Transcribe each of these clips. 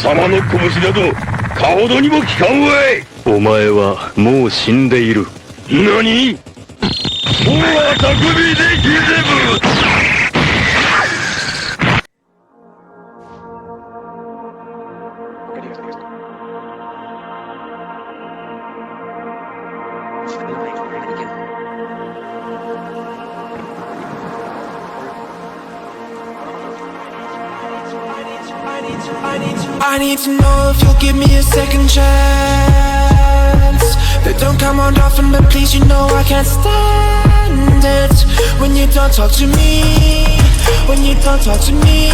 様の拳などかほどにも効かんわい。お前はもう死んでいる。何？もうは匠でギゼブ。I need to know if you'll give me a second chance. They don't come around often, but please, you know I can't stand it when you don't talk to me. When you don't talk to me,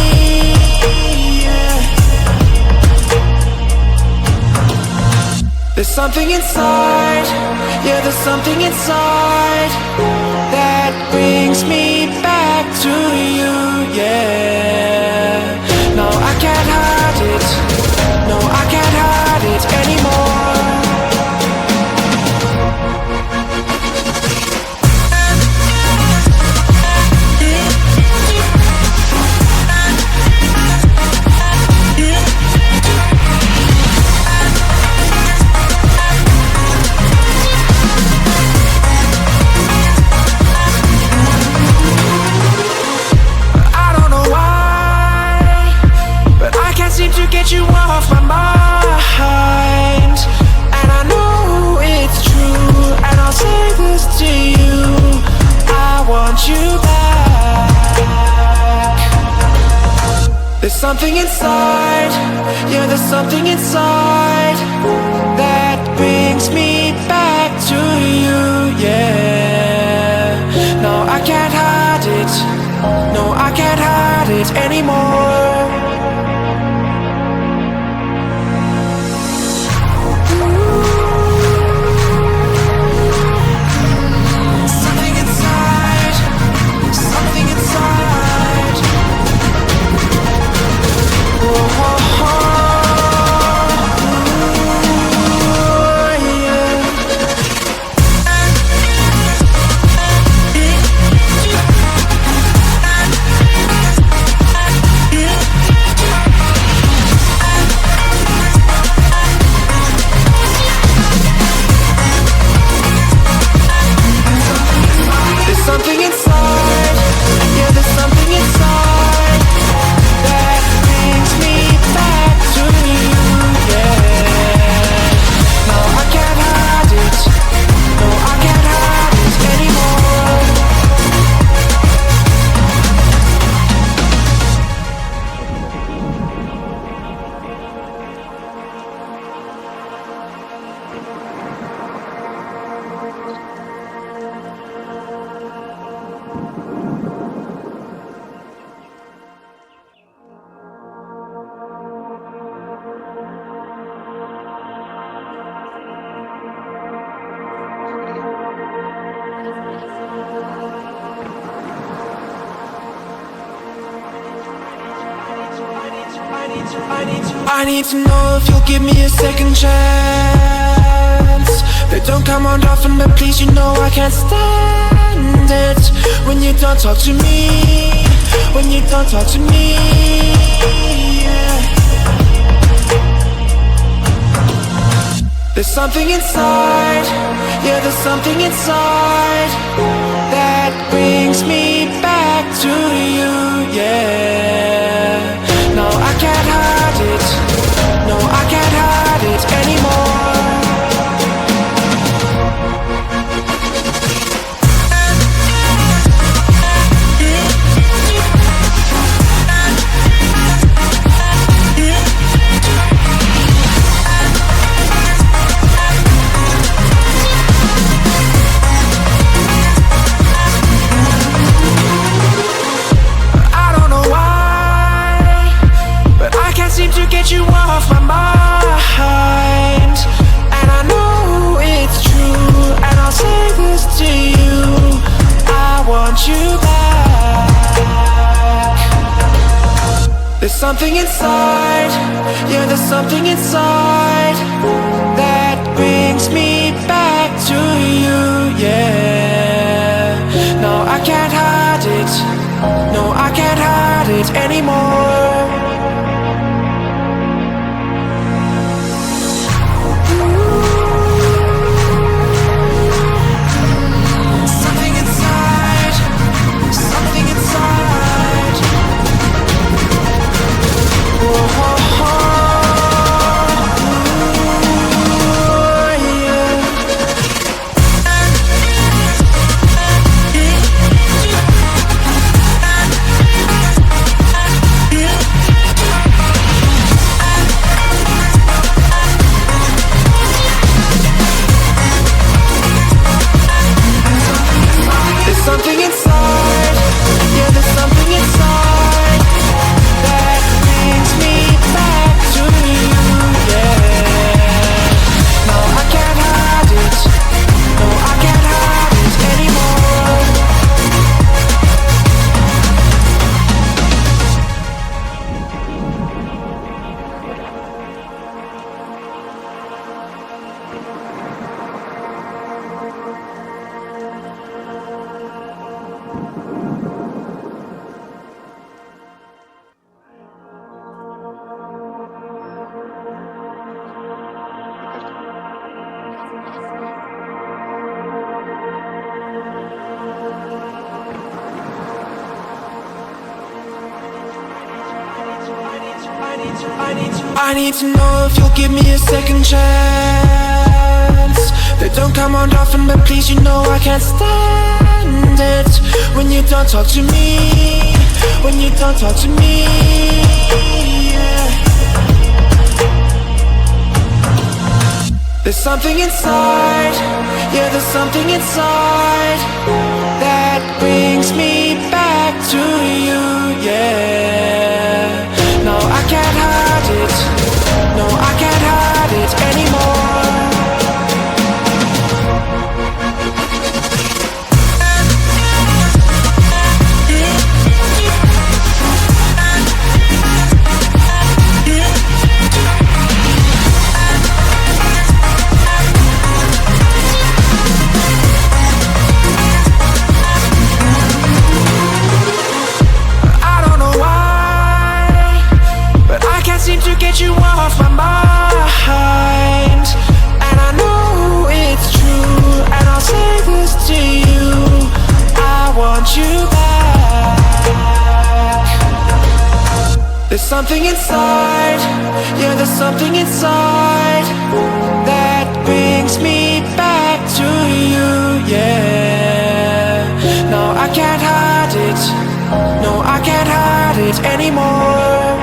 yeah. There's something inside, yeah, there's something inside that brings me back to you, yeah. No, I can't hide it. No, I can't hide it anymore. I don't know why, but I can't seem to get you off my mind. And I know it's true, and I'll say this to you, I want you back. There's something inside, yeah, there's something inside that brings me back to you, yeah. No, I can't hide it. No, I can't hide it anymore. Something inside, something inside. Oh, oh, oh, yeah. There's something inside, yeah, there's something inside that brings me back to you, yeah. No, I can't hide it. No, I can't hide it anymore. I need to know if you'll give me a second chance. They don't come around often, but please, you know I can't stand it when you don't talk to me. When you don't talk to me, yeah. There's something inside, yeah, there's something inside that brings me back to you, yeah. No, I can't hide it. No, I can't hide it anymore. I don't know why, but I can't seem to get you off my mind. And I know it's true, and I'll say this to you, I want you back. There's something inside, yeah, there's something inside that brings me back to you, yeah. No, I can't hide it. No, I can't hide it anymore. I need to know if you'll give me a second chance. They don't come around often, but please, you know I can't stand it when you don't talk to me, when you don't talk to me, yeah. There's something inside, yeah, there's something inside that brings me back to you, yeah. No, I can't hide it, no, I can't hide it anymore. Seem to get you off my mind, and I know it's true, and I'll say this to you, I want you back. There's something inside, yeah, there's something inside that brings me back to you, yeah. No, I can't hide it, no, I can't hide it anymore.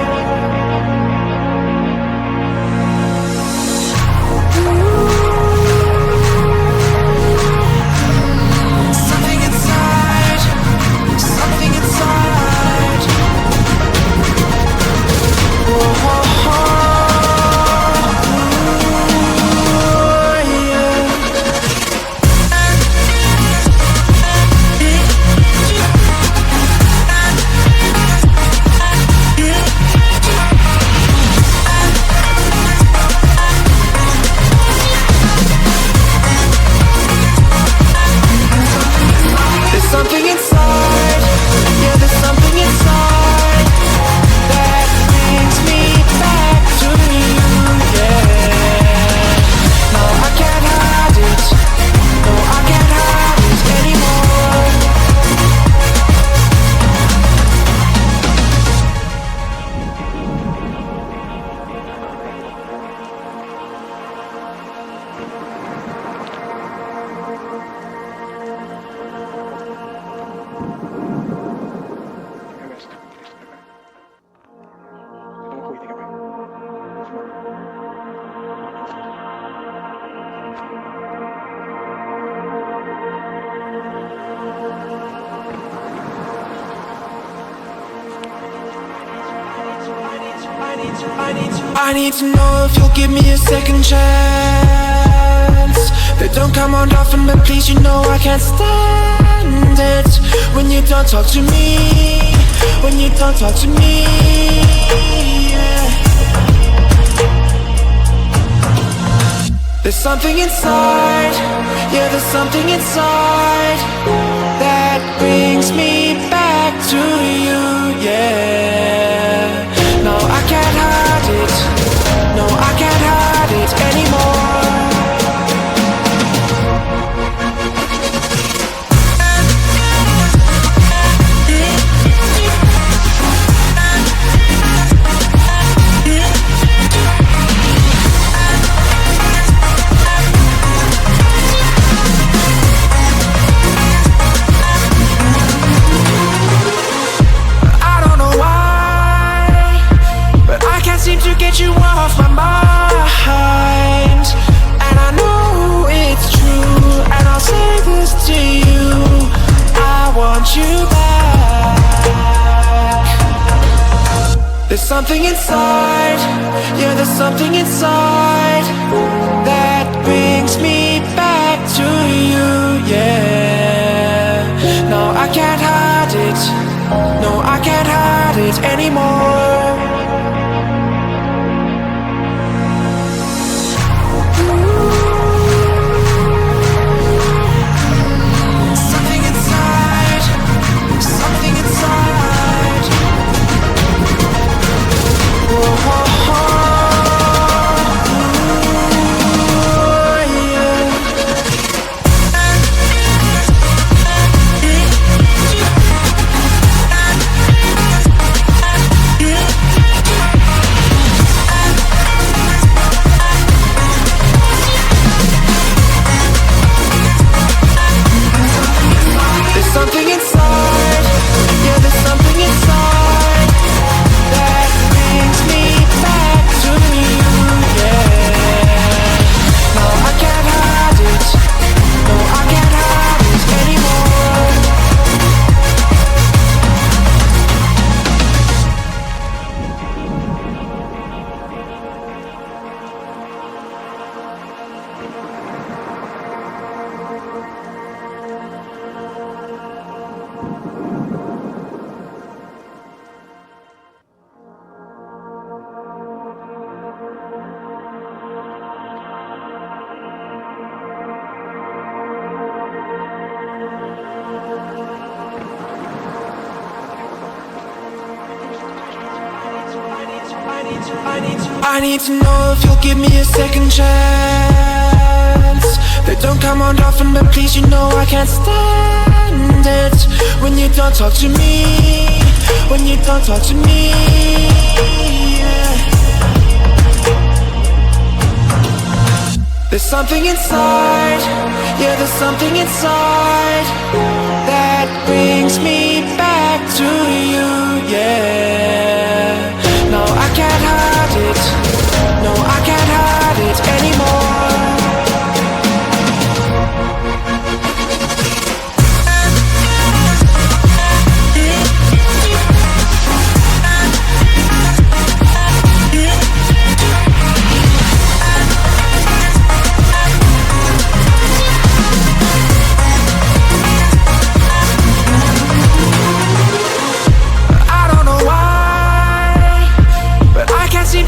I need to know if you'll give me a second chance. They don't come around often, but please, you know I can't stand it when you don't talk to me, when you don't talk to me, yeah. There's something inside, yeah, there's something inside that brings me back to you, yeah. No, I can't hide it, no, I can't hide it anymore. Seem to get you off my mind, and I know it's true, and I'll say this to you, I want you back. There's something inside, yeah, there's something inside that brings me back to you, yeah. No, I can't hide it, no, I can't hide it anymore. I need to know if you'll give me a second chance. They don't come around often, but please, you know I can't stand it when you don't talk to me, when you don't talk to me, yeah. There's something inside, yeah, there's something inside that brings me back to you, yeah. No, I can't hide it, no, I can't hide it anymore.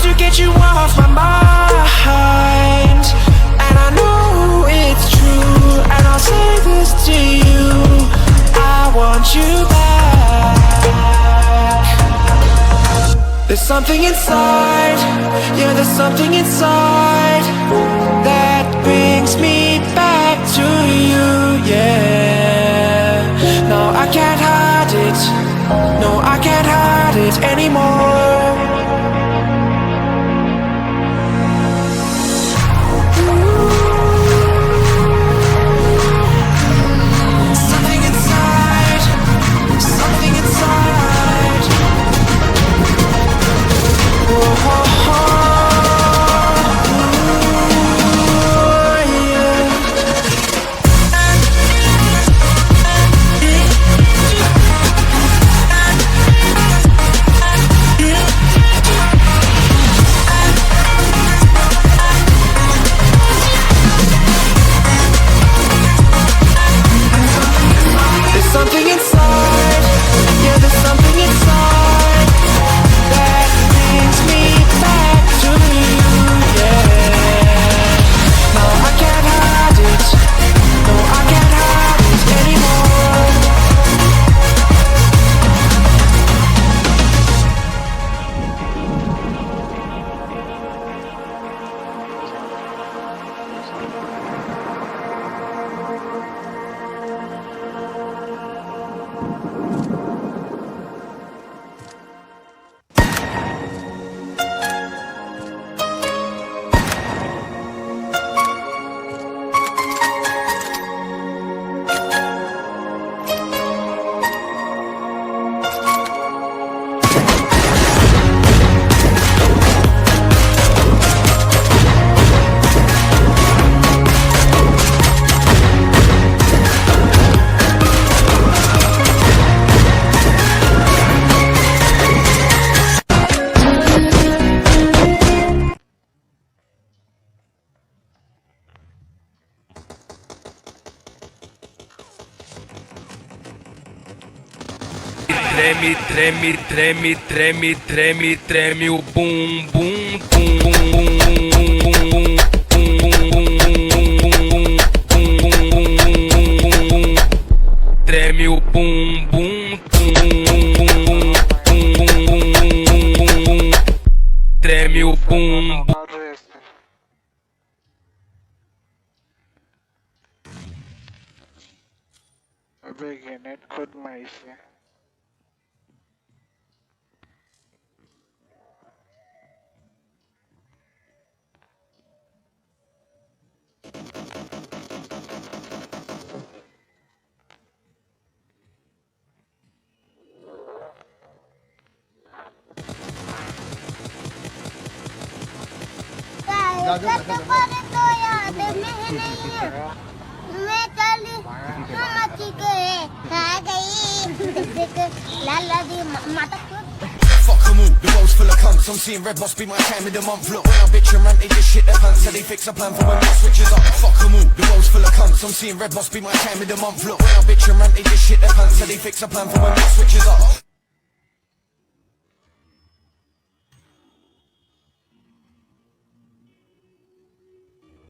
To get you off my mind, and I know it's true, and I'll say this to you, I want you back. There's something inside, yeah, there's something inside that brings me back to you, yeah. No, I can't hide it, no, I can't hide it anymore. Treme, treme, treme, treme, treme, treme o bum, bum, bum, treme o bum, bum, treme o bum. Begin it, खुद माई से Fuck 'em all, the world's full of cunts. I'm seeing red must be my time of the month. Look, when I bitch and rant, they just shit their pants. So they fix a plan for when my switches up. Fuck 'em all, the world's full of cunts. I'm seeing red must be my time of the month. Look, when I bitch and rant, they just shit their pants. So they fix a plan for when my switches up.